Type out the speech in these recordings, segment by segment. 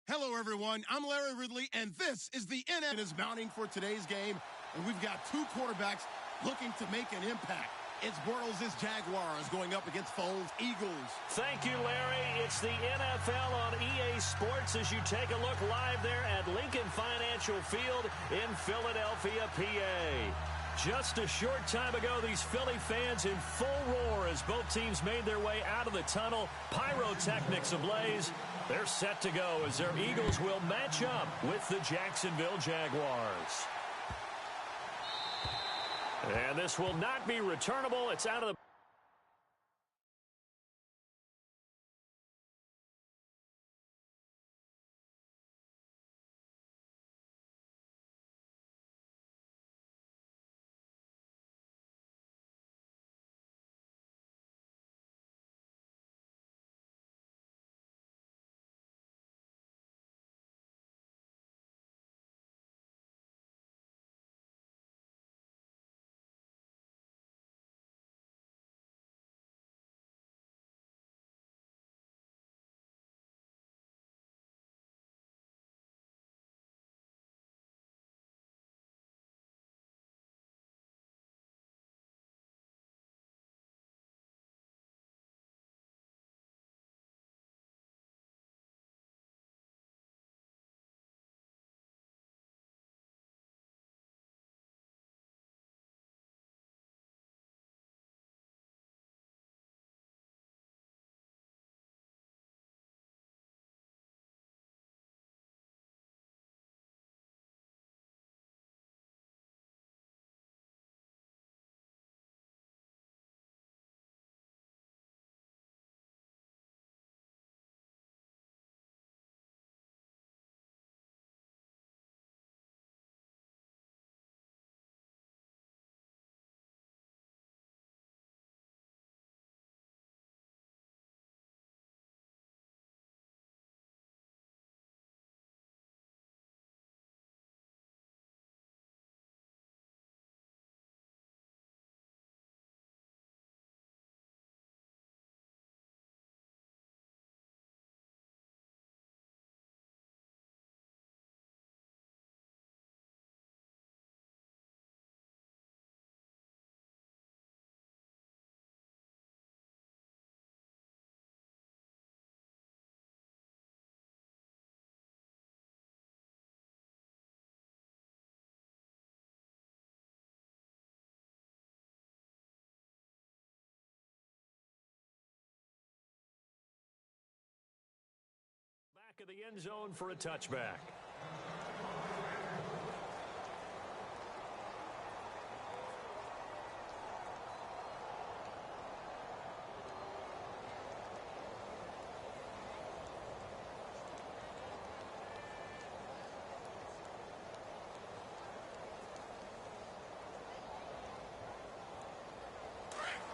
Hello, everyone. I'm Larry Ridley, and this is the NFL is mounting for today's game, and we've got two quarterbacks looking to make an impact. It's Bortles' Jaguars going up against Foles' Eagles. Thank you, Larry. It's the NFL on EA Sports as you take a look live there at Lincoln Financial Field in Philadelphia, PA. Just a short time ago, these Philly fans in full roar as both teams made their way out of the tunnel. Pyrotechnics ablaze. They're set to go as their Eagles will match up with the Jacksonville Jaguars. And this will not be returnable. It's out of the... Back of the end zone for a touchback.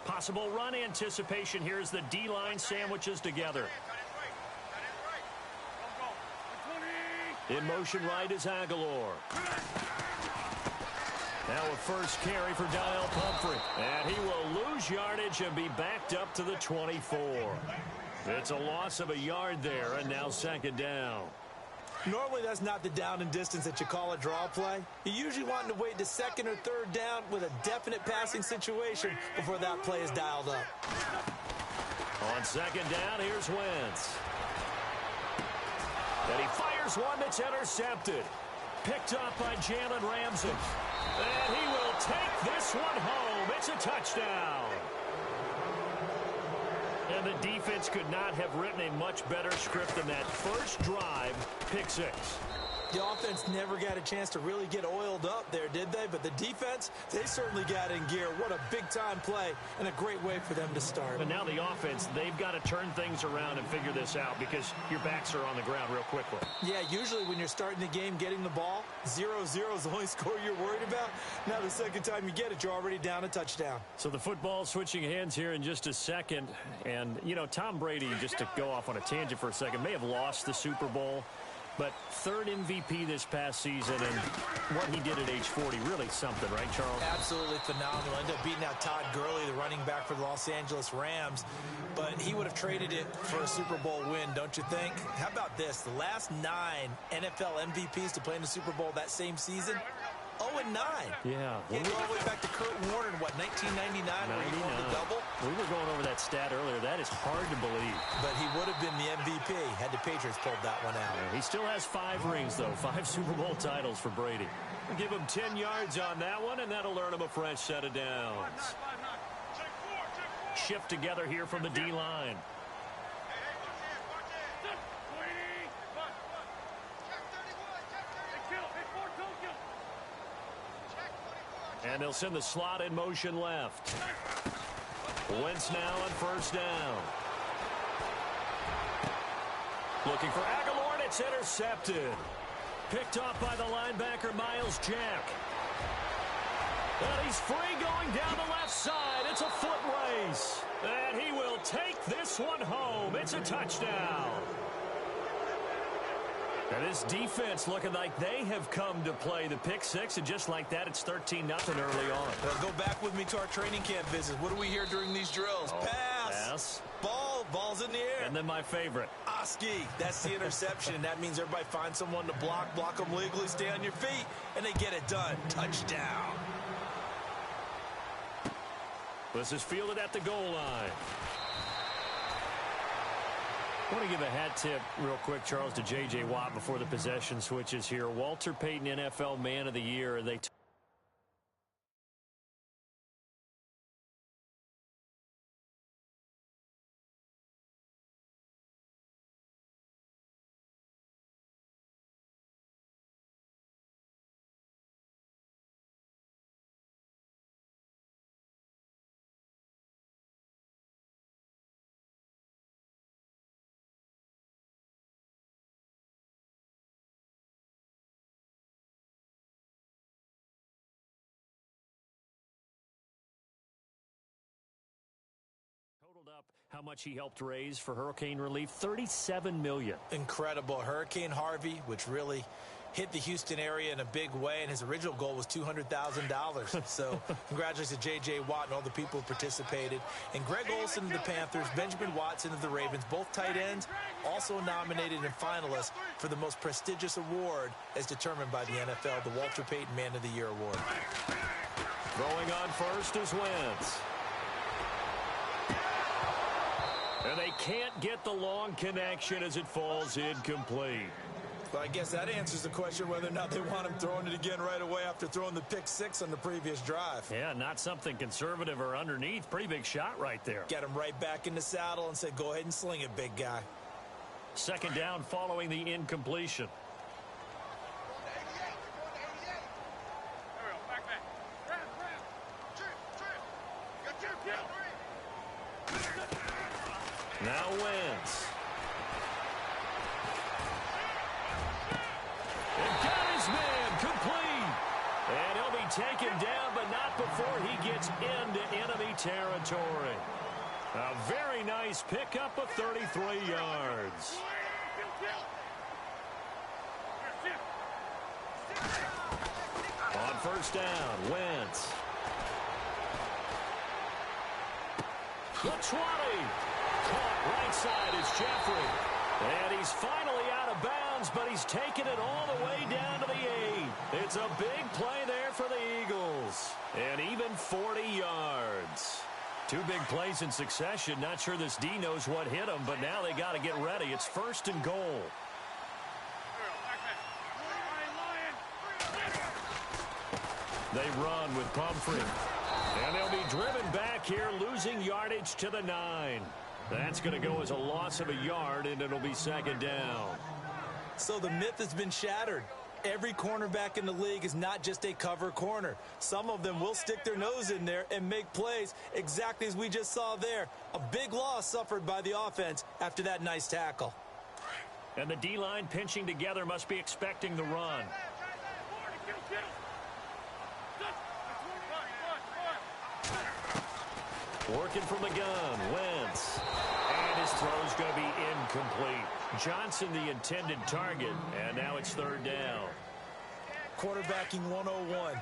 Possible run anticipation here as the D-line sandwiches together. In motion right is Aguilar. Now a first carry for Daniel Pumphrey. And he will lose yardage and be backed up to the 24. It's a loss of a yard there, and now second down. Normally that's not the down and distance that you call a draw play. You usually want to wait to second or third down with a definite passing situation before that play is dialed up. On second down, here's Wentz. And he fires one that's intercepted. Picked up by Jalen Ramsey. And he will take this one home. It's a touchdown. And the defense could not have written a much better script than that first drive, pick six. The offense never got a chance to really get oiled up there, did they? But the defense, they certainly got in gear. What a big-time play and a great way for them to start. And now the offense, they've got to turn things around and figure this out because your backs are on the ground real quickly. Yeah, usually when you're starting the game getting the ball, 0-0 is the only score you're worried about. Now the second time you get it, you're already down a touchdown. So the football switching hands here in just a second. And, you know, Tom Brady, just to go off on a tangent for a second, may have lost the Super Bowl. But third MVP this past season, and what he did at age 40, really something, right, Charles? Absolutely phenomenal. Ended up beating out Todd Gurley, the running back for the Los Angeles Rams. But he would have traded it for a Super Bowl win, don't you think? How about this? The last 9 NFL MVPs to play in the Super Bowl that same season, 0-9. Yeah. He go all the way back to Kurt Warner in, what, 1999, where he won the double? We were going over that stat earlier. That is hard to believe. But he would have been the MVP had the Patriots pulled that one out. Yeah, he still has 5 rings, though. 5 Super Bowl titles for Brady. We'll give him 10 yards on that one, and that'll earn him a fresh set of downs. Shift together here from the D-line. And they'll send the slot in motion left. Wentz now on first down. Looking for Aguilar, and it's intercepted. Picked off by the linebacker, Miles Jack. And he's free going down the left side. It's a foot race. And he will take this one home. It's a touchdown. And this defense looking like they have come to play the pick six, and just like that, it's 13-0 early on. Well, go back with me to our training camp visits. What do we hear during these drills? Pass. Ball's in the air. And then my favorite. Oski. That's the interception. That means everybody finds someone to block them legally, stay on your feet, and they get it done. Touchdown. This is fielded at the goal line. I want to give a hat tip real quick, Charles, to J.J. Watt before the possession switches here. Walter Payton, NFL Man of the Year. They up how much he helped raise for hurricane relief. $37 million. Incredible. Hurricane Harvey, which really hit the Houston area in a big way, and his original goal was $200,000. So congratulations to J.J. Watt and all the people who participated. And Greg Olsen of the Panthers, Benjamin Watson of the Ravens, both tight ends, also nominated and finalists for the most prestigious award as determined by the NFL, the Walter Payton Man of the Year Award. Throwing on first is Wentz. And they can't get the long connection as it falls incomplete. Well, I guess that answers the question whether or not they want him throwing it again right away after throwing the pick six on the previous drive. Yeah, not something conservative or underneath. Pretty big shot right there. Get him right back in the saddle and say, go ahead and sling it, big guy. Second down following the incompletion. Now Wentz. And got his man complete. And he'll be taken down, but not before he gets into enemy territory. A very nice pickup of 33 yards. On first down, Wentz. The 20. Caught right side is Jeffrey. And he's finally out of bounds, but he's taken it all the way down to the 8. It's a big play there for the Eagles. And even 40 yards. 2 big plays in succession. Not sure this D knows what hit him, but now they got to get ready. It's first and goal. They run with Pumphrey. And they'll be driven back here, losing yardage to the 9. That's going to go as a loss of a yard, and it'll be second down. So the myth has been shattered. Every cornerback in the league is not just a cover corner. Some of them will stick their nose in there and make plays exactly as we just saw there. A big loss suffered by the offense after that nice tackle. And the D-line pinching together must be expecting the run. Working from the gun, Wentz. And his throw's going to be incomplete. Johnson, the intended target, and now it's third down. Quarterbacking 101.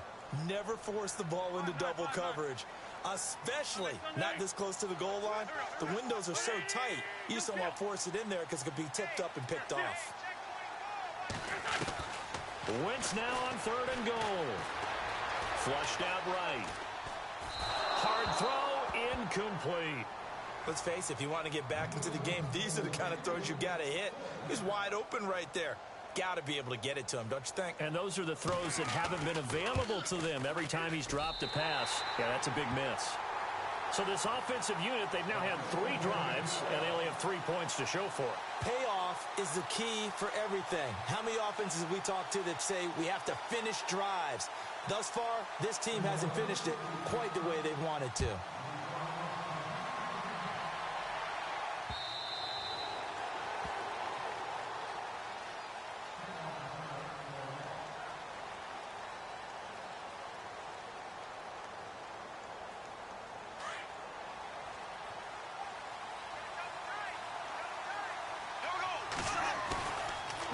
Never force the ball into double coverage, especially not this close to the goal line. The windows are so tight, you just don't want to force it in there because it could be tipped up and picked off. Wentz now on third and goal. Flushed out right. Hard throw, incomplete. Let's face it, if you want to get back into the game, these are the kind of throws you got to hit. He's wide open right there. Got to be able to get it to him, don't you think? And those are the throws that haven't been available to them every time he's dropped a pass. Yeah, that's a big miss. So this offensive unit, they've now had 3 drives, and they only have 3 points to show for it. Payoff is the key for everything. How many offenses have we talked to that say we have to finish drives? Thus far, this team hasn't finished it quite the way they wanted to.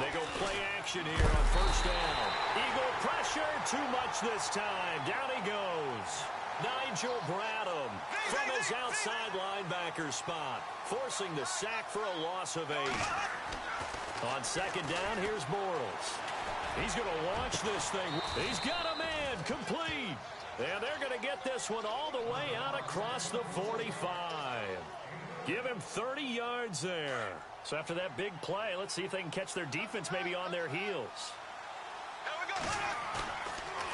They go play action here on first down. Eagle pressure, too much this time. Down he goes. Nigel Bradham from his outside linebacker spot, forcing the sack for a loss of 8. On second down, here's Bortles. He's going to launch this thing. He's got a man, complete. And they're going to get this one all the way out across the 45. Give him 30 yards there. So after that big play, let's see if they can catch their defense maybe on their heels.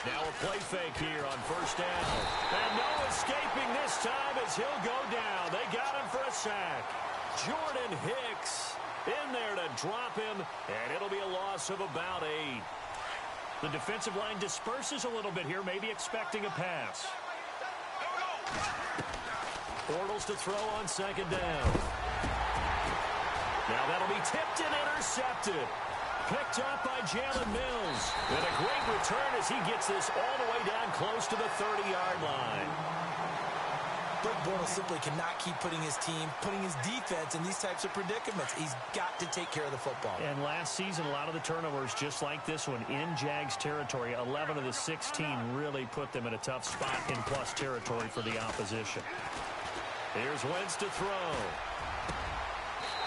Now a play fake here on first down. And no escaping this time as he'll go down. They got him for a sack. Jordan Hicks in there to drop him, and it'll be a loss of about 8. The defensive line disperses a little bit here, maybe expecting a pass. Bortles to throw on second down. Now that'll be tipped and intercepted. Picked up by Jalen Mills. And a great return as he gets this all the way down close to the 30-yard line. But Bortles simply cannot keep putting his team, putting his defense in these types of predicaments. He's got to take care of the football. And last season, a lot of the turnovers, just like this one, in Jags territory, 11 of the 16 really put them in a tough spot in plus territory for the opposition. Here's Wentz to throw.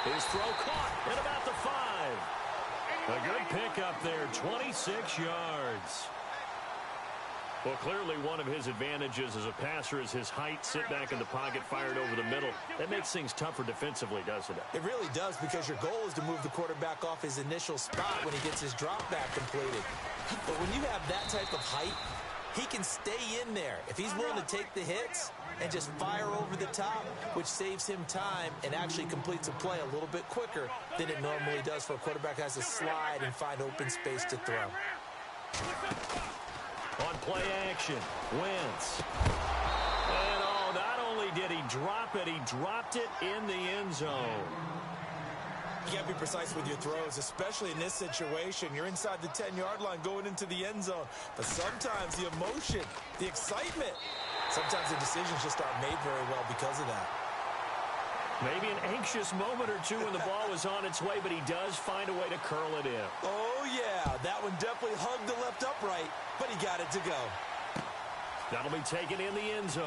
His throw caught at about the 5. A good pickup there, 26 yards. Well, clearly one of his advantages as a passer is his height, sit back in the pocket, fired over the middle. That makes things tougher defensively, doesn't it? It really does, because your goal is to move the quarterback off his initial spot when he gets his drop back completed. But when you have that type of height, he can stay in there. If he's willing to take the hits and just fire over the top, which saves him time and actually completes a play a little bit quicker than it normally does for a quarterback who has to slide and find open space to throw. On play action, Wentz. And oh, not only did he drop it, he dropped it in the end zone. You got to be precise with your throws, especially in this situation. You're inside the 10-yard line going into the end zone. But sometimes the emotion, the excitement, sometimes the decisions just aren't made very well because of that. Maybe an anxious moment or two when the ball was on its way, but he does find a way to curl it in. Oh, yeah. That one definitely hugged the left upright, but he got it to go. That'll be taken in the end zone.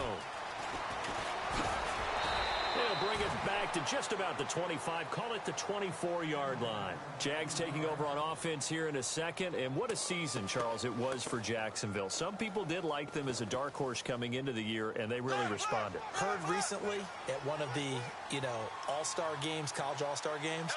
They'll bring it back to just about the 25. Call it the 24-yard line. Jags taking over on offense here in a second. And what a season, Charles, it was for Jacksonville. Some people did like them as a dark horse coming into the year, and they really responded. Heard recently at one of the, all-star games, college all-star games,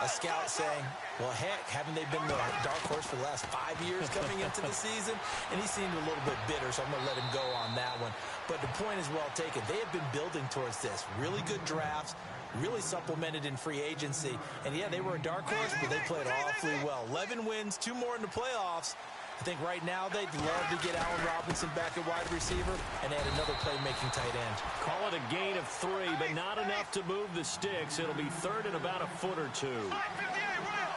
a scout saying, well, heck, haven't they been the dark horse for the last 5 years coming into the season? And he seemed a little bit bitter, so I'm going to let him go on that one. But the point is well taken. They have been building towards this. Really good drafts, really supplemented in free agency. And, yeah, they were a dark horse, but they played awfully well. 11 wins, 2 more in the playoffs. I think right now they'd love to get Allen Robinson back at wide receiver and add another playmaking tight end. Call it a gain of 3, but not enough to move the sticks. It'll be third and about a foot or two.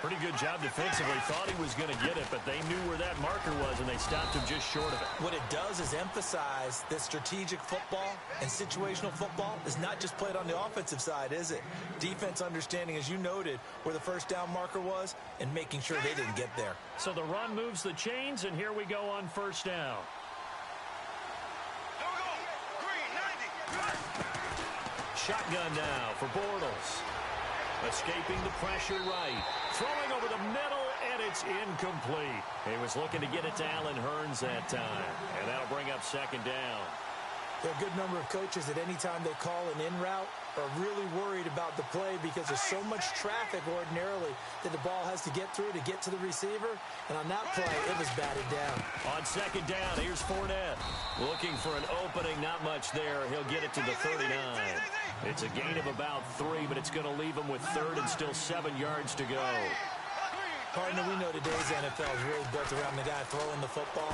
Pretty good job defensively. Thought he was going to get it, but they knew where that marker was, and they stopped him just short of it. What it does is emphasize that strategic football and situational football is not just played on the offensive side, is it? Defense understanding, as you noted, where the first down marker was and making sure they didn't get there. So the run moves the chains, and here we go on first down. Shotgun now for Bortles. Escaping the pressure right. Throwing over the middle, and it's incomplete. He was looking to get it to Allen Hurns that time, and that'll bring up second down. There are a good number of coaches that any time they call an in route are really worried about the play because there's so much traffic ordinarily that the ball has to get through to get to the receiver. And on that play, it was batted down. On second down, here's Fournette. Looking for an opening, not much there. He'll get it to the 39. It's a gain of about 3, but it's going to leave him with third and still 7 yards to go. Partner, we know today's NFL is really built around the guy throwing the football.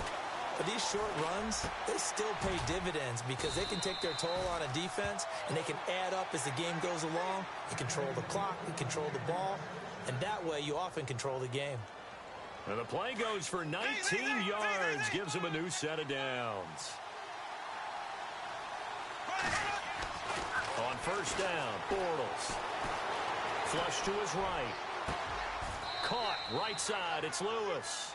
But these short runs, they still pay dividends because they can take their toll on a defense and they can add up as the game goes along. They control the clock, they control the ball, and that way you often control the game. And the play goes for 19 yards, gives him a new set of downs. On first down, Bortles. Flush to his right. Caught right side, it's Lewis.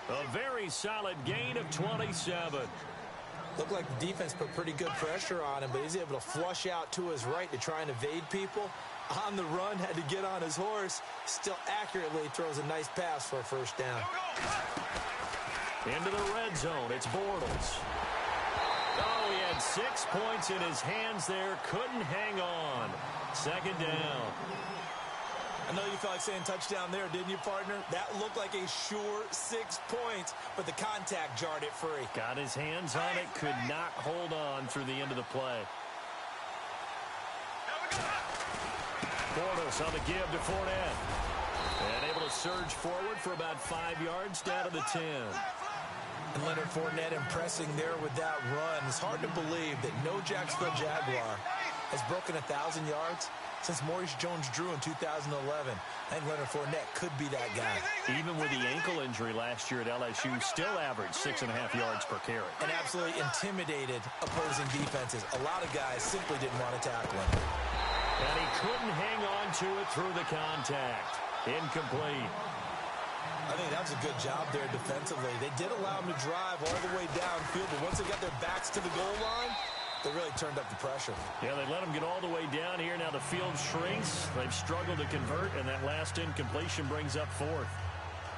A very solid gain of 27. Looked like the defense put pretty good pressure on him, but he's able to flush out to his right to try and evade people. On the run, had to get on his horse. Still accurately throws a nice pass for a first down. Into the red zone, it's Bortles. Oh, he had 6 points in his hands there. Couldn't hang on. Second down. I know you felt like saying touchdown there, didn't you, partner? That looked like a sure 6 points, but the contact jarred it free. Got his hands on it, could not hold on through the end of the play. Bortles on the give to Fournette. And able to surge forward for about 5 yards down to the 10. And Leonard Fournette impressing there with that run. It's hard to believe that no Jacksonville Jaguar has broken 1,000 yards since Maurice Jones-Drew in 2011. I think Leonard Fournette could be that guy. Even with the ankle injury last year at LSU, still averaged 6.5 yards per carry. And absolutely intimidated opposing defenses. A lot of guys simply didn't want to tackle him. And he couldn't hang on to it through the contact. Incomplete. I think that was a good job there defensively. They did allow him to drive all the way downfield, but once they got their backs to the goal line, they really turned up the pressure. Yeah, they let him get all the way down here. Now the field shrinks. They've struggled to convert, and that last incompletion brings up fourth.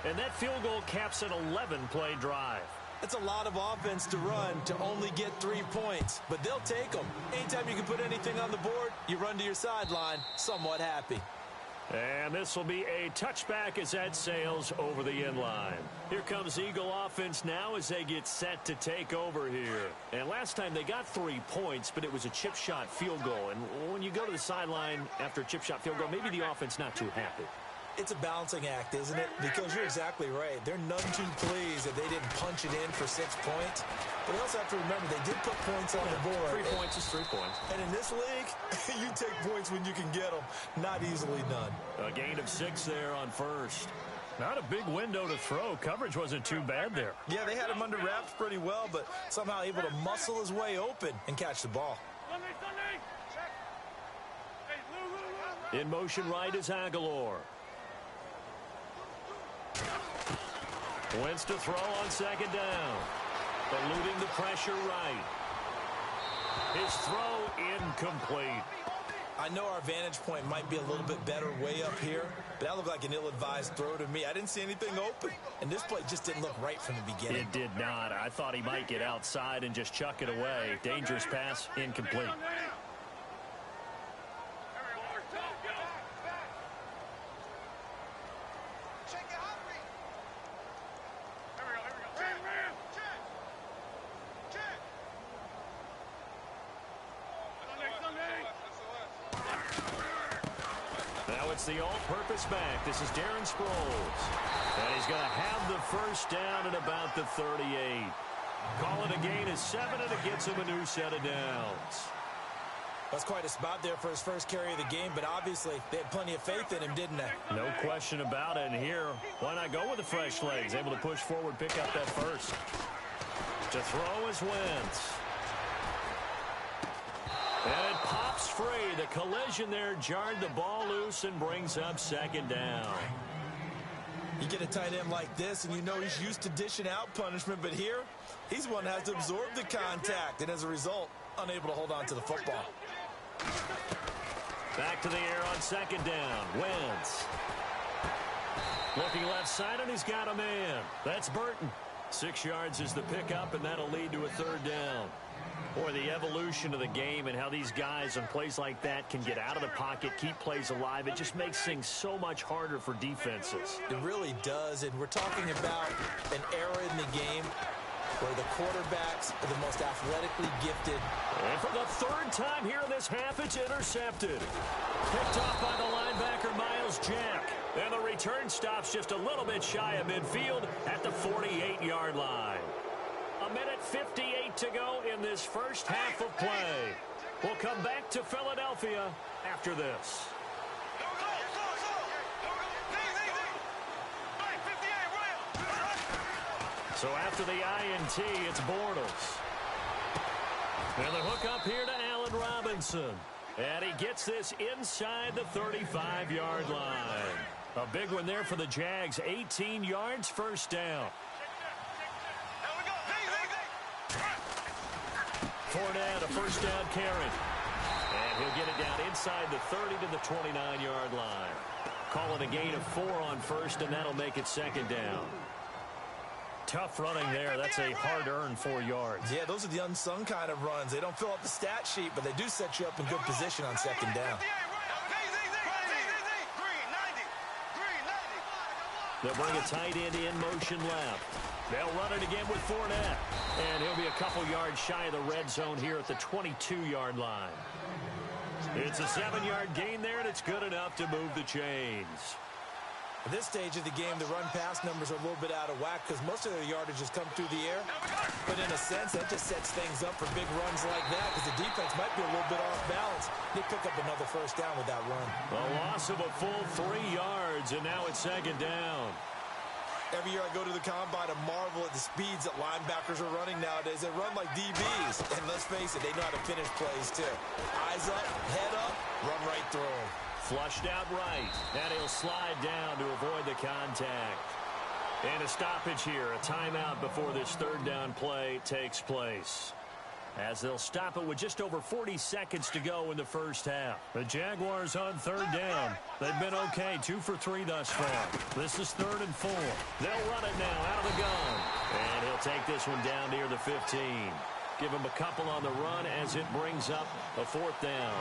And that field goal caps an 11-play drive. That's a lot of offense to run to only get 3 points, but they'll take them. Anytime you can put anything on the board, you run to your sideline somewhat happy. And this will be a touchback as that sails over the inline. Here comes Eagle offense now as they get set to take over here. And last time they got 3 points, but it was a chip shot field goal. And when you go to the sideline after a chip shot field goal, maybe the offense not too happy. It's a balancing act, isn't it? Because you're exactly right. They're none too pleased that they didn't punch it in for 6 points. But you also have to remember they did put points on the board. 3 points is 3 points. And in this league, you take points when you can get them. Not easily done. A gain of 6 there on first. Not a big window to throw. Coverage wasn't too bad there. Yeah, they had him under wraps pretty well, but somehow able to muscle his way open and catch the ball. In motion right is Aguilar. Wentz to throw on second down. Eluding the pressure right. His throw incomplete. I know our vantage point might be a little bit better way up here, but that looked like an ill-advised throw to me. I didn't see anything open, and this play just didn't look right from the beginning. It did not. I thought he might get outside and just chuck it away. Dangerous pass, incomplete. The all-purpose back. This is Darren Sproles. And he's going to have the first down at about the 38. Call it a gain of 7, and it gets him a new set of downs. That's quite a spot there for his first carry of the game, but obviously they had plenty of faith in him, didn't they? No question about it. And here, why not go with the fresh legs? Able to push forward, pick up that first. To throw is Wentz. And it pops free. The collision there jarred the ball loose and brings up second down. You get a tight end like this, and you know he's used to dishing out punishment, but here, he's one that has to absorb the contact, and as a result, unable to hold on to the football. Back to the air on second down. Wentz. Looking left side, and he's got a man. That's Burton. 6 yards is the pickup, and that'll lead to a third down. Boy, the evolution of the game and how these guys on plays like that can get out of the pocket, keep plays alive, it just makes things so much harder for defenses. It really does, and we're talking about an era in the game where the quarterbacks are the most athletically gifted. And for the third time here in this half, it's intercepted. Picked off by the linebacker, Miles Jack. And the return stops just a little bit shy of midfield at the 48-yard line. 1:58 to go in this first half of play. We'll come back to Philadelphia after this. So after the INT, it's Bortles. And the hook up here to Allen Robinson. And he gets this inside the 35-yard line. A big one there for the Jags. 18 yards, first down. Fournette, a first down carry. And he'll get it down inside the 30 to the 29-yard line. Call it a gain of 4 on first, and that'll make it second down. Tough running there. That's a hard-earned 4 yards. Yeah, those are the unsung kind of runs. They don't fill up the stat sheet, but they do set you up in good position on second down. They'll bring a tight end in motion left. They'll run it again with Fournette. And he'll be a couple yards shy of the red zone here at the 22-yard line. It's a 7-yard gain there, and it's good enough to move the chains. At this stage of the game, the run-pass numbers are a little bit out of whack because most of their yardage has come through the air. But in a sense, that just sets things up for big runs like that because the defense might be a little bit off balance. They pick up another first down with that run. A loss of a full 3 yards, and now it's second down. Every year I go to the combine, I marvel at the speeds that linebackers are running nowadays. They run like DBs. And let's face it, they know how to finish plays too. Eyes up, head up, run right through them. Flushed out right, and he'll slide down to avoid the contact. And a stoppage here, a timeout before this third down play takes place. As they'll stop it with just over 40 seconds to go in the first half. The Jaguars on third down. They've been okay, 2 for 3 thus far. This is 3rd and 4. They'll run it now out of the gun. And he'll take this one down near the 15. Give him a couple on the run as it brings up a 4th down.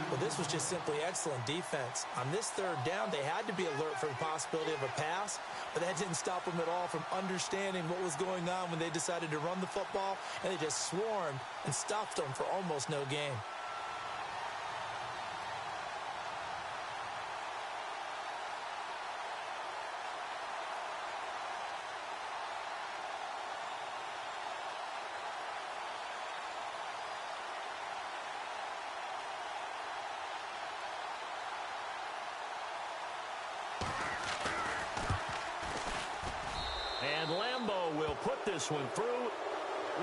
Well, this was just simply excellent defense. On this third down, they had to be alert for the possibility of a pass, but that didn't stop them at all from understanding what was going on when they decided to run the football, and they just swarmed and stopped them for almost no gain. And Lambeau will put this one through.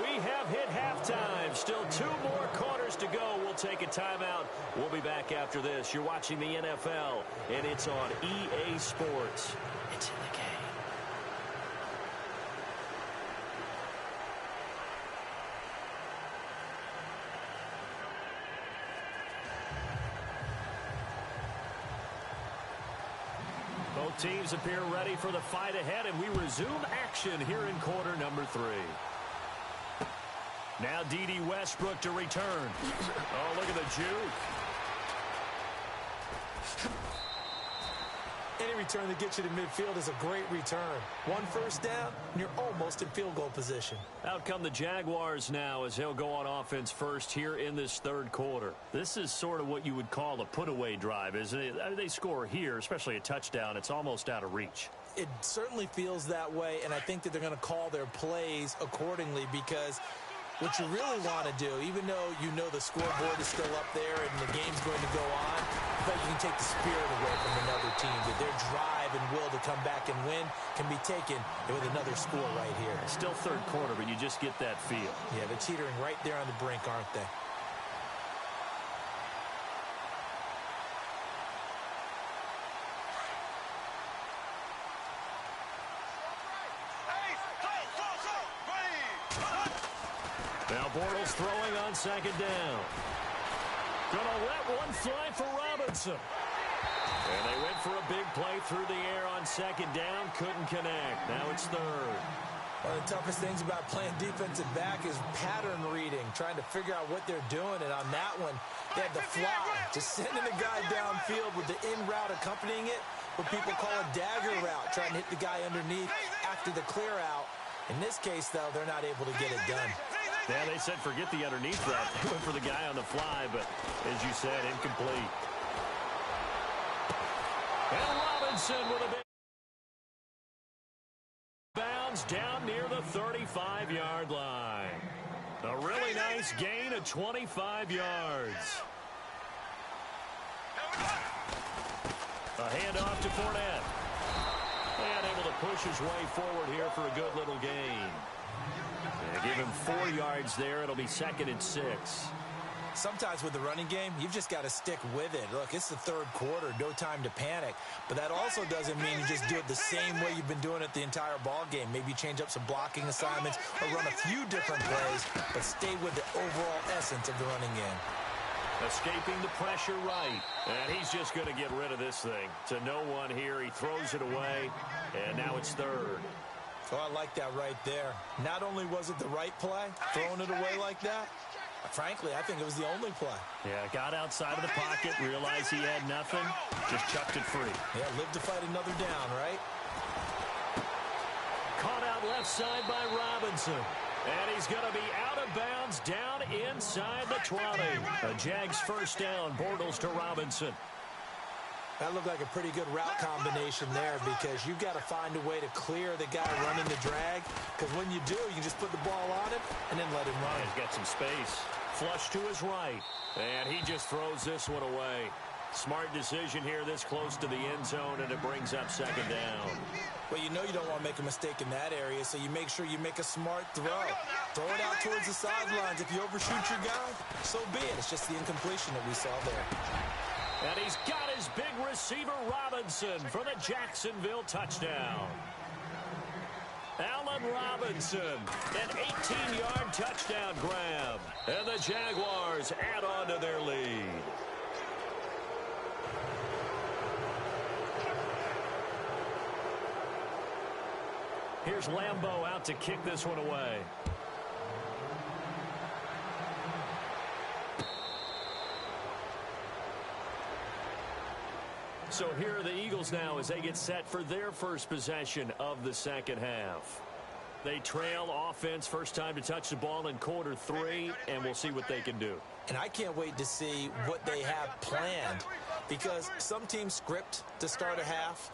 We have hit halftime. Still 2 more quarters to go. We'll take a timeout. We'll be back after this. You're watching the NFL, and it's on EA Sports. It's in the game. Both teams appear ready for the fight ahead, and we resume action here in quarter number 3. Now D.D. Westbrook to return. Oh, look at the juke. Any return that gets you to midfield is a great return. 1 first down, and you're almost in field goal position. Out come the Jaguars now as they'll go on offense first here in this third quarter. This is sort of what you would call a put-away drive, isn't it? I mean, they score here, especially a touchdown. It's almost out of reach. It certainly feels that way, and I think that they're going to call their plays accordingly because what you really want to do, even though you know the scoreboard is still up there and the game's going to go on, but you can take the spirit away from another team. That their drive and will to come back and win can be taken with another score right here. Still third quarter, but you just get that feel. Yeah, they're teetering right there on the brink, aren't they? Now Bortles throwing on second down. Gonna let one fly for Robinson. And they went for a big play through the air on second down. Couldn't connect. Now it's third. One of the toughest things about playing defensive back is pattern reading, trying to figure out what they're doing. And on that one, they had the fly, just sending the guy downfield with the in route accompanying it, what people call a dagger route, trying to hit the guy underneath after the clear out. In this case, though, they're not able to get it done. Yeah, they said forget the underneath route. They went for the guy on the fly, but as you said, incomplete. And Robinson with a big bounce down near the 35-yard line. A really nice gain of 25 yards. A handoff to Fournette. And able to push his way forward here for a good little gain. Give him 4 yards there. It'll be 2nd and 6. Sometimes with the running game, you've just got to stick with it. Look, it's the third quarter, no time to panic. But that also doesn't mean you just do it the same way you've been doing it the entire ball game. Maybe change up some blocking assignments or run a few different plays, but stay with the overall essence of the running game. Escaping the pressure right. And he's just going to get rid of this thing. To no one here. He throws it away, and now it's third. Oh, I like that right there. Not only was it the right play, throwing it away like that, frankly, I think it was the only play. Yeah, got outside of the pocket, realized he had nothing, just chucked it free. Yeah, live to fight another down, right? Caught out left side by Robinson. And he's going to be out of bounds down inside the 20. A Jags first down, Bortles to Robinson. That looked like a pretty good route combination there because you've got to find a way to clear the guy running the drag, because when you do, you just put the ball on him and then let him run. He's got some space. Flush to his right. And he just throws this one away. Smart decision here this close to the end zone, and it brings up second down. Well, you know you don't want to make a mistake in that area, so you make sure you make a smart throw. Throw it out towards the sidelines. If you overshoot your guy, so be it. It's just the incompletion that we saw there. And he's got his big receiver, Robinson, for the Jacksonville touchdown. Allen Robinson, an 18-yard touchdown grab. And the Jaguars add on to their lead. Here's Lambeau out to kick this one away. So here are the Eagles now as they get set for their first possession of the second half. They trail offense, first time to touch the ball in quarter 3, and we'll see what they can do. And I can't wait to see what they have planned, because some teams script to start a half.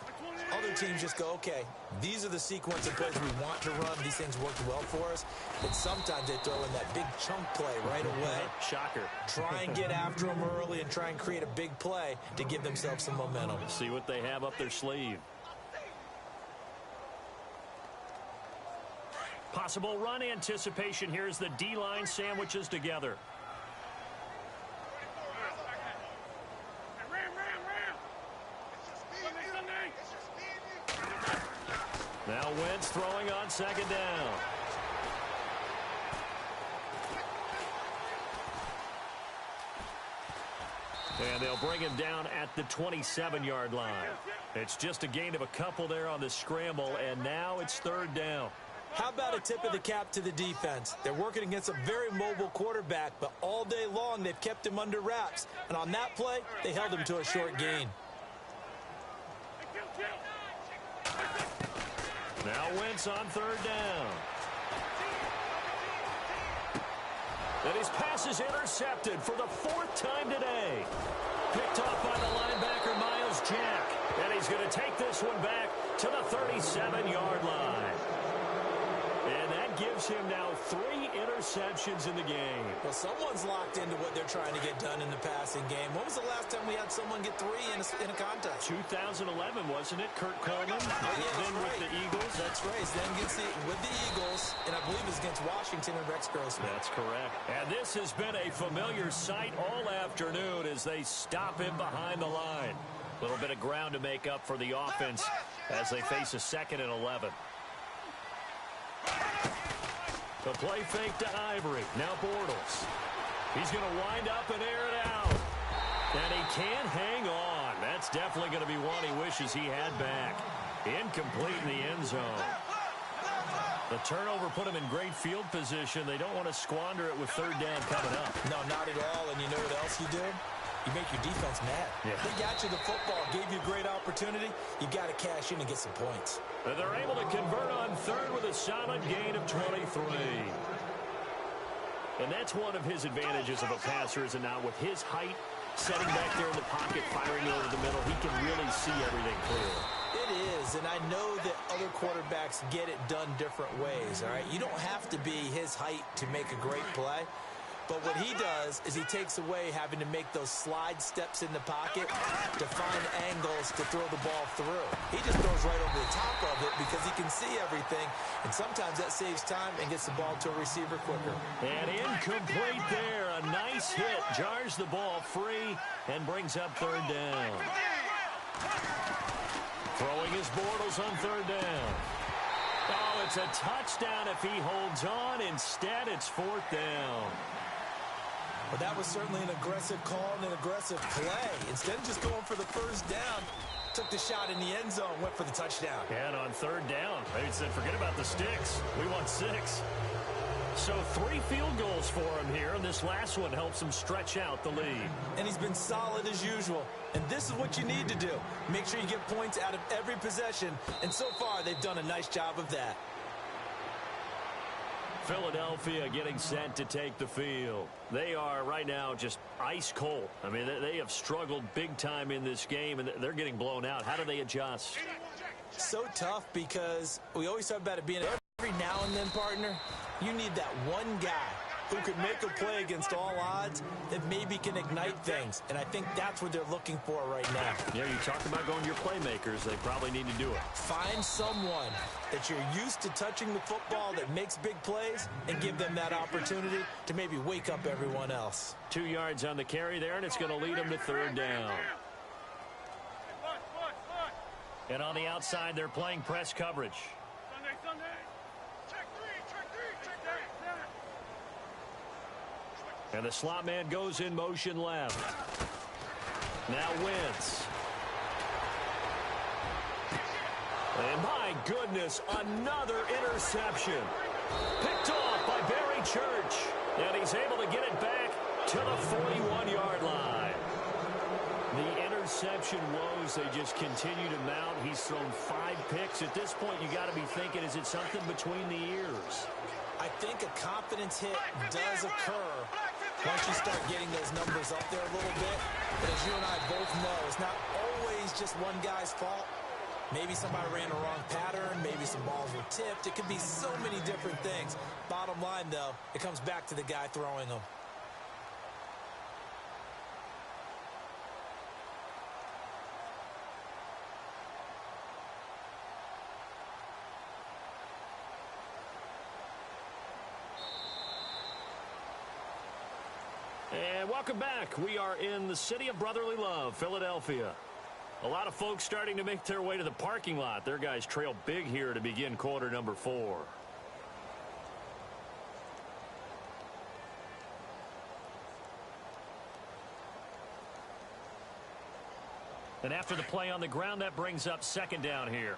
Other teams just go, okay, these are the sequence of plays we want to run. These things worked well for us. But sometimes they throw in that big chunk play right away. Shocker. Try and get after them early and try and create a big play to give themselves some momentum. See what they have up their sleeve. Possible run anticipation here as the D-line sandwiches together. Now Wentz throwing on second down. And they'll bring him down at the 27-yard line. It's just a gain of a couple there on the scramble, and now it's third down. How about a tip of the cap to the defense? They're working against a very mobile quarterback, but all day long they've kept him under wraps. And on that play, they held him to a short gain. Now Wentz on third down. And his pass is intercepted for the 4th time today. Picked off by the linebacker, Miles Jack. And he's going to take this one back to the 37-yard line. And that gives him now 3 interceptions in the game. Well, someone's locked into what they're trying to get done in the passing game. When was the last time we had someone get 3 in a contest? 2011, wasn't it? Kurt Coleman. Then with the Eagles. That's right. Then gets with the Eagles, and I believe it's against Washington and Rex Grossman. That's correct. And this has been a familiar sight all afternoon as they stop him behind the line. A little bit of ground to make up for the offense as they face a 2nd and 11. The play fake to Ivory. Now Bortles. He's going to wind up and air it out. And he can't hang on. That's definitely going to be one he wishes he had back. Incomplete in the end zone. The turnover put him in great field position. They don't want to squander it with 3rd down coming up. No, not at all. And you know what else you do? You make your defense mad. Yeah. They got you the football, gave you a great opportunity. You got to cash in and get some points. They're able to convert on 3rd with a solid gain of 23. And that's one of his advantages of a passer, is it not? With his height, setting back there in the pocket, firing over the middle, he can really see everything clearly. It is, and I know that other quarterbacks get it done different ways, all right? You don't have to be his height to make a great play. But what he does is he takes away having to make those slide steps in the pocket to find angles to throw the ball through. He just throws right over the top of it because he can see everything, and sometimes that saves time and gets the ball to a receiver quicker. And incomplete there. A nice hit. Jars the ball free and brings up 3rd down. Throwing his Bortles on 3rd down. Oh, it's a touchdown if he holds on. Instead, it's 4th down. Well, that was certainly an aggressive call and an aggressive play. Instead of just going for the 1st down, took the shot in the end zone, went for the touchdown. And on 3rd down, they said, forget about the sticks. We want 6. So 3 field goals for him here, and this last one helps him stretch out the lead. And he's been solid as usual. And this is what you need to do. Make sure you get points out of every possession. And so far, they've done a nice job of that. Philadelphia getting set to take the field. They are right now just ice cold. I mean, they have struggled big time in this game, and they're getting blown out. How do they adjust? So tough because we always talk about it being every now and then, partner. You need that one guy who can make a play against all odds that maybe can ignite things. And I think that's what they're looking for right now. Yeah, you talk about going to your playmakers. They probably need to do it. Find someone that you're used to touching the football that makes big plays and give them that opportunity to maybe wake up everyone else. 2 yards on the carry there, and it's going to lead them to 3rd down. And on the outside, they're playing press coverage. And the slot man goes in motion left. Now Wentz. And my goodness, another interception. Picked off by Barry Church. And he's able to get it back to the 41-yard line. The interception woes, they just continue to mount. He's thrown 5 picks. At this point, you got to be thinking, is it something between the ears? I think a confidence hit does occur once you start getting those numbers up there a little bit. But as you and I both know, it's not always just one guy's fault. Maybe somebody ran a wrong pattern. Maybe some balls were tipped. It could be so many different things. Bottom line, though, it comes back to the guy throwing them. And welcome back. We are in the city of brotherly love, Philadelphia. A lot of folks starting to make their way to the parking lot. Their guys trail big here to begin quarter number 4. And after the play on the ground, that brings up 2nd down here.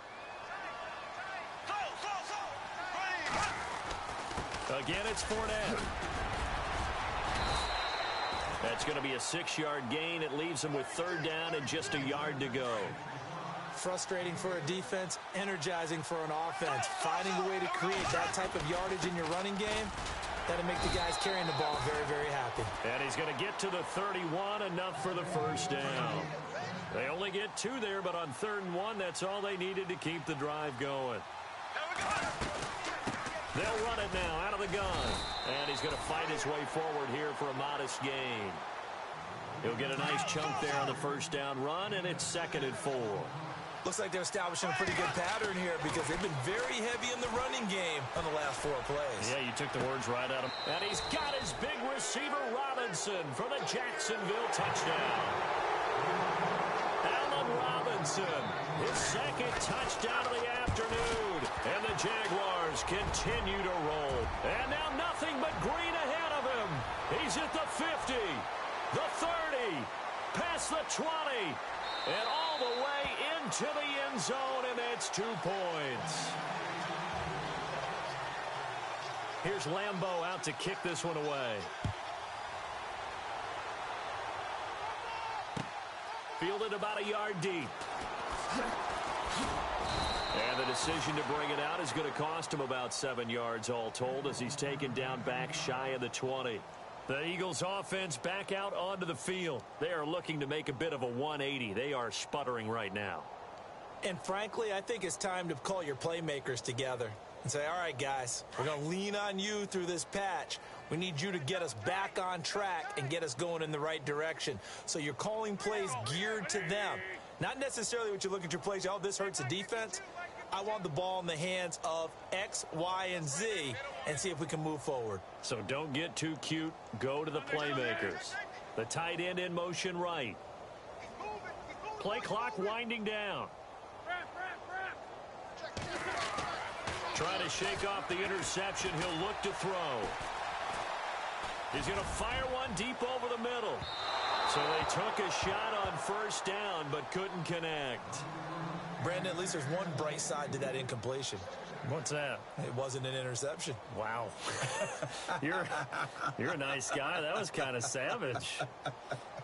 Again, it's Fournette. That's going to be a 6-yard gain. It leaves them with 3rd down and just a yard to go. Frustrating for a defense, energizing for an offense. Finding a way to create that type of yardage in your running game, that'll make the guys carrying the ball very, very happy. And he's going to get to the 31, enough for the 1st down. They only get 2 there, but on 3rd and 1, that's all they needed to keep the drive going. They'll run it now out of the gun. And he's going to fight his way forward here for a modest gain. He'll get a nice chunk there on the first down run, and it's 2nd and 4. Looks like they're establishing a pretty good pattern here because they've been very heavy in the running game on the last 4 plays. Yeah, you took the words right out of him. And he's got his big receiver, Robinson, for the Jacksonville touchdown. Allen Robinson, his 2nd touchdown of the afternoon. And the Jaguars continue to roll. And now nothing but green ahead of him. He's at the 50, the 30, past the 20, and all the way into the end zone, and that's 2 points. Here's Lambeau out to kick this one away. Fielded about a yard deep. And the decision to bring it out is going to cost him about 7 yards all told as he's taken down back shy of the 20. The Eagles offense back out onto the field. They are looking to make a bit of a 180. They are sputtering right now. And frankly, I think it's time to call your playmakers together and say, all right, guys, we're going to lean on you through this patch. We need you to get us back on track and get us going in the right direction. So you're calling plays geared to them. Not necessarily what you look at your plays, oh, this hurts the defense. I want the ball in the hands of X, Y, and Z and see if we can move forward. So don't get too cute. Go to the playmakers. The tight end in motion right. Play clock winding down. Trying to shake off the interception. He'll look to throw. He's going to fire one deep over the middle. So they took a shot on first down but couldn't connect. Brandon, at least there's one bright side to that incompletion. What's that? It wasn't an interception. Wow. You're a nice guy. That was kind of savage.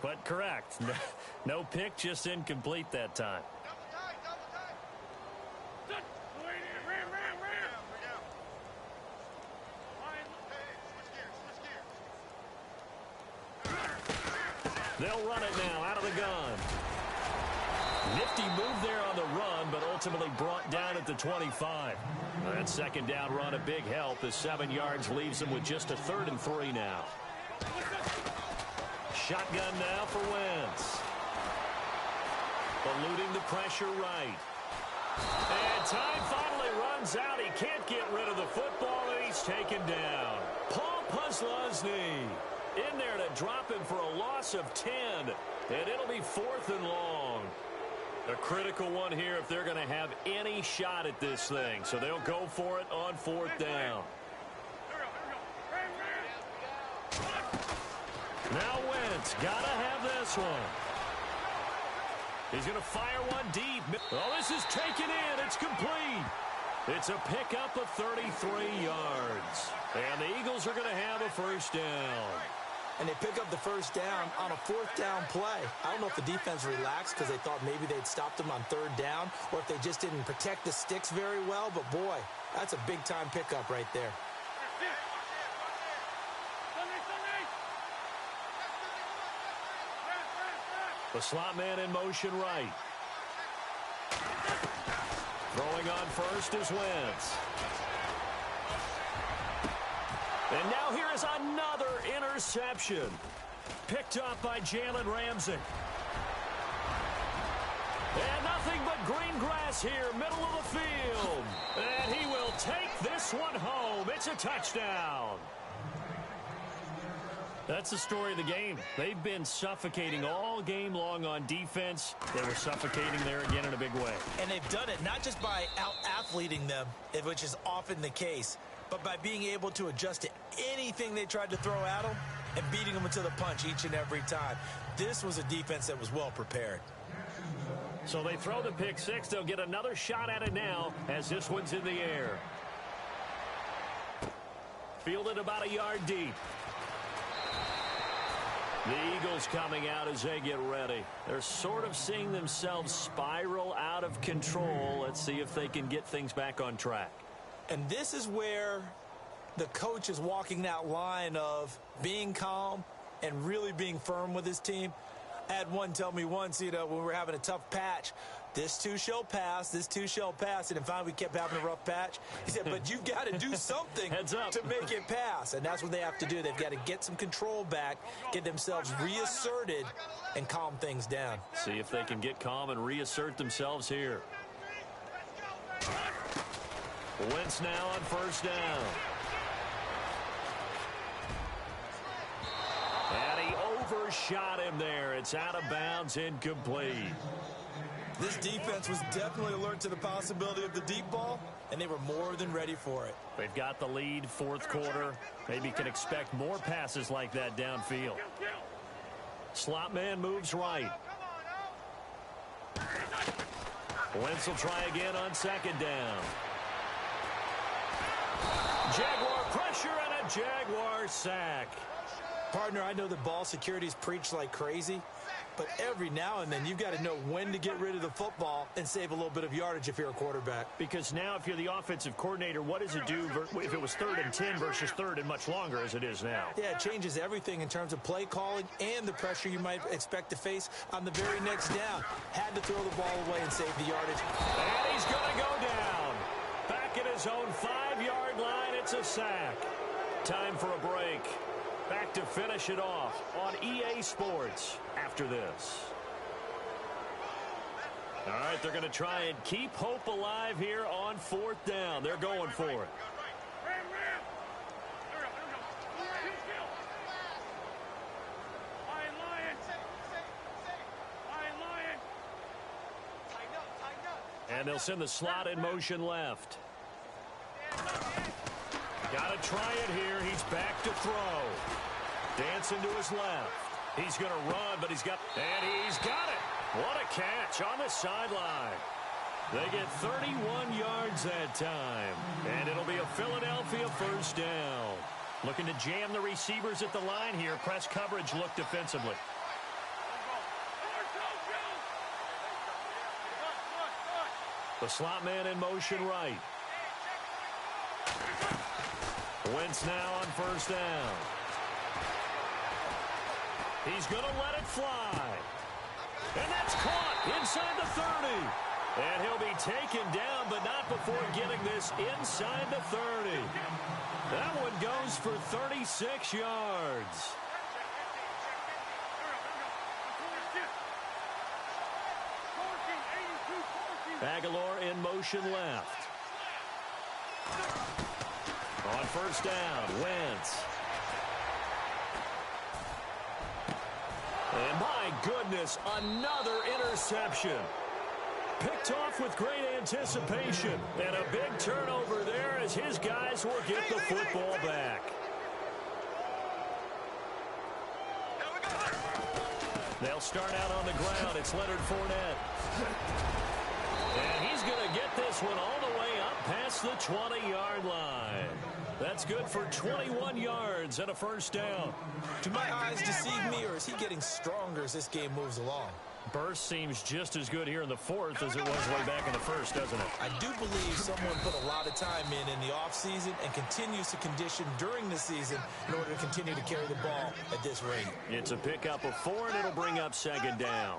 But correct. No pick, just incomplete that time. They'll run it now out of the gun. Nifty move there on the run, but ultimately brought down at the 25. That 2nd down run, a big help. The 7 yards leaves them with just a 3rd and 3 now. Shotgun now for Wentz. Eluding the pressure right. And time finally runs out. He can't get rid of the football, and he's taken down. Paul Posluszny in there to drop him for a loss of 10. And it'll be 4th and long. A critical one here if they're going to have any shot at this thing. So they'll go for it on 4th down. Now Wentz, gotta have this one. He's going to fire one deep. Oh, this is taken in. It's complete. It's a pickup of 33 yards. And the Eagles are going to have a first down. And they pick up the first down on a 4th down play. I don't know if the defense relaxed because they thought maybe they'd stopped them on 3rd down or if they just didn't protect the sticks very well. But, boy, that's a big-time pickup right there. The slot man in motion right. Throwing on first is Wentz. And now here is another interception. Picked up by Jalen Ramsey. And nothing but green grass here, middle of the field. And he will take this one home. It's a touchdown. That's the story of the game. They've been suffocating all game long on defense. They were suffocating there again in a big way. And they've done it not just by out-athleting them, which is often the case, but by being able to adjust to anything they tried to throw at them and beating them to the punch each and every time. This was a defense that was well prepared. So they throw the pick six. They'll get another shot at it now as this one's in the air. Fielded about a yard deep. The Eagles coming out as they get ready. They're sort of seeing themselves spiral out of control. Let's see if they can get things back on track. And this is where the coach is walking that line of being calm and really being firm with his team. I had one tell me once, when we were having a tough patch, this too shall pass, this too shall pass. And finally we kept having a rough patch. He said, but you've got to do something to make it pass. And that's what they have to do. They've got to get some control back, get themselves reasserted, and calm things down. See if they can get calm and reassert themselves here. Wentz now on first down. And he overshot him there. It's out of bounds, incomplete. This defense was definitely alert to the possibility of the deep ball, and they were more than ready for it. They've got the lead, fourth quarter. Maybe can expect more passes like that downfield. Slot man moves right. Wentz will try again on second down. Jaguar pressure and a Jaguar sack. Partner, I know that ball security is preached like crazy, but every now and then you've got to know when to get rid of the football and save a little bit of yardage if you're a quarterback. Because now if you're the offensive coordinator, what does it do if it was 3rd and 10 versus 3rd and much longer as it is now? Yeah, it changes everything in terms of play calling and the pressure you might expect to face on the very next down. Had to throw the ball away and save the yardage. And he's going to go down. Back at his own 5-yard line, it's a sack. Time for a break. Back to finish it off on EA Sports after this. All right, they're going to try and keep hope alive here on 4th down. They're going for it. And they'll send the slot in motion left. Got to try it here. He's back to throw. Dancing to his left. He's going to run, but he's got it. What a catch on the sideline. They get 31 yards that time. And it'll be a Philadelphia first down. Looking to jam the receivers at the line here. Press coverage look defensively. The slot man in motion right. Wentz now on first down. He's going to let it fly. And that's caught inside the 30. And he'll be taken down, but not before getting this inside the 30. That one goes for 36 yards. Aguilar in motion left. On first down, Wentz. And my goodness, another interception. Picked off with great anticipation. And a big turnover there as his guys will get the football back. They'll start out on the ground. It's Leonard Fournette. And he's going to get this one all the way up past the 20-yard line. That's good for 21 yards and a first down. Do my eyes deceive me, or is he getting stronger as this game moves along? Burst seems just as good here in the 4th as it was way back in the 1st, doesn't it? I do believe someone put a lot of time in the offseason and continues to condition during the season in order to continue to carry the ball at this rate. It's a pickup of 4, and it'll bring up second down.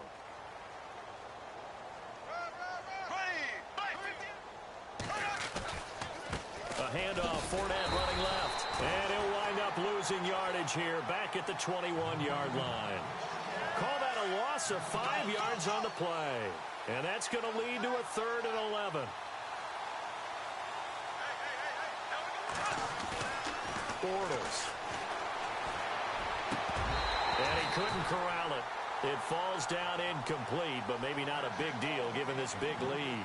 A handoff, Fournette running left. And he'll wind up losing yardage here back at the 21-yard line. Call that a loss of 5 yards on the play. And that's going to lead to a 3rd and 11. Bortles. And he couldn't corral it. It falls down incomplete, but maybe not a big deal given this big lead.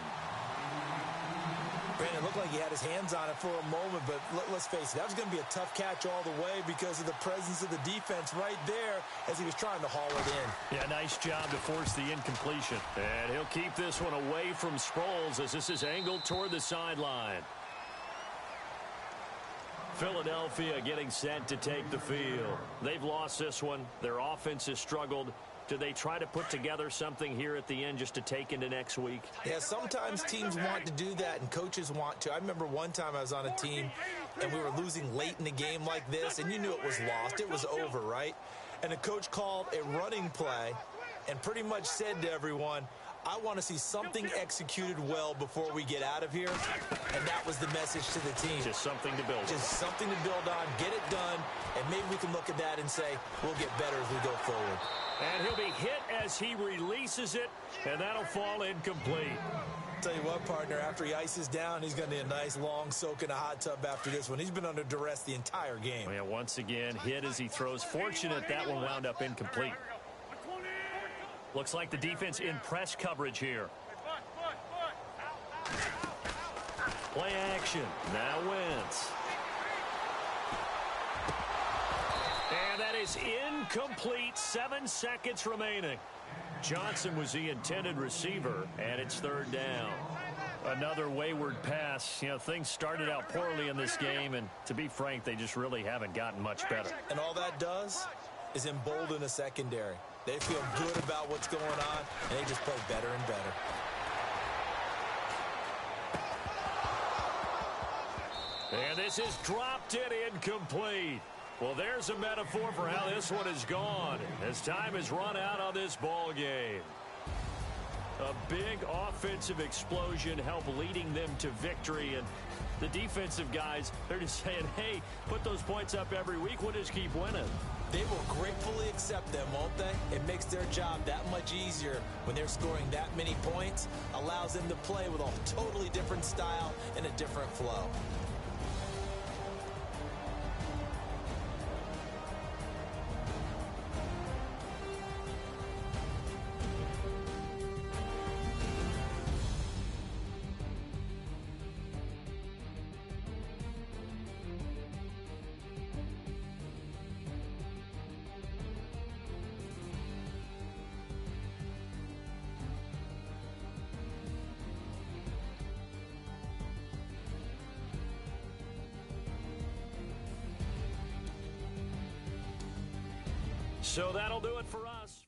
Brandon, it looked like he had his hands on it for a moment, but let's face it, that was going to be a tough catch all the way because of the presence of the defense right there as he was trying to haul it in. Yeah, nice job to force the incompletion. And he'll keep this one away from Sproles as this is angled toward the sideline. Philadelphia getting set to take the field. They've lost this one. Their offense has struggled. Do they try to put together something here at the end just to take into next week? Yeah, sometimes teams want to do that and coaches want to. I remember one time I was on a team and we were losing late in the game like this and you knew it was lost. It was over, right? And the coach called a running play and pretty much said to everyone, I want to see something executed well before we get out of here. And that was the message to the team. Just something to build on. Just something to build on, get it done, and maybe we can look at that and say, we'll get better as we go forward. And he'll be hit as he releases it, and that'll fall incomplete. Tell you what, partner, after he ices down, he's going to need a nice long soak in a hot tub after this one. He's been under duress the entire game. Yeah, once again, hit as he throws. Fortunate that one wound up incomplete. Looks like the defense in press coverage here. Play action. Now Wentz. And that is incomplete. 7 seconds remaining. Johnson was the intended receiver, and it's third down. Another wayward pass. You know, things started out poorly in this game, and to be frank, they just really haven't gotten much better. And all that does is embolden a secondary. They feel good about what's going on, and they just play better and better. And this is dropped in incomplete. Well, there's a metaphor for how this one has gone as time has run out on this ball game. A big offensive explosion helped leading them to victory, and the defensive guys, they're just saying, hey, put those points up every week. We'll just keep winning. They will gratefully accept them, won't they? It makes their job that much easier when they're scoring that many points, allows them to play with a totally different style and a different flow. So that'll do it for us.